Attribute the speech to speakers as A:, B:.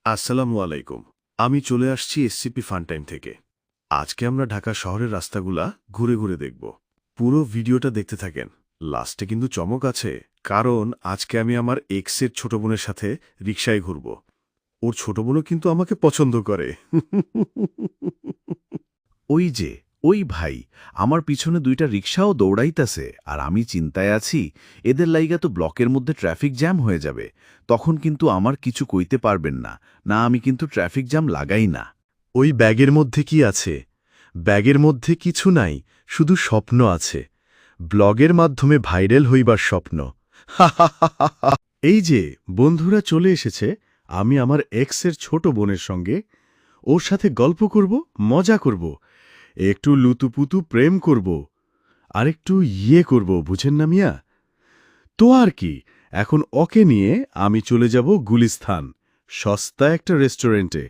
A: আসসালামু আলাইকুম। আমি চলে আসছি এসসিপি ফানটাইম থেকে। আজকে আমরা ঢাকা শহরের রাস্তাগুলা ঘুরে ঘুরে দেখব। পুরো ভিডিওটা দেখতে থাকেন। লাস্টে কিন্তু চমক আছে, কারণ আজকে আমি আমার এক্সের ছোট বোনের সাথে রিকশায় ঘুরব। ওর ছোট বোনও কিন্তু আমাকে পছন্দ করে।
B: ওই যে, ওই ভাই, আমার পিছনে ২টা রিকশাও দৌড়াইতাছে, আর আমি চিন্তায় আছি, এদের লাইগা তো ব্লকের মধ্যে ট্রাফিক জ্যাম হয়ে যাবে। তখন কিন্তু আমার কিছু কইতে পারবেন না, না আমি কিন্তু ট্রাফিক জ্যাম লাগাই না।
A: ওই ব্যাগের মধ্যে কি আছে? ব্যাগের মধ্যে কিছু নাই, শুধু স্বপ্ন আছে। ব্লগের মাধ্যমে ভাইরাল হইবার স্বপ্ন। এই যে বন্ধুরা চলে এসেছে, আমি আমার এক্সের ছোট বোনের সঙ্গে ওর সাথে গল্প করব, মজা করব, একটু লুতুপুতু প্রেম করব, আর একটু করব, বুঝেন না মিয়া? তো আর কি, এখন ওকে নিয়ে আমি চলে যাব গুলিস্তান, সস্তা একটা রেস্টুরেন্টে।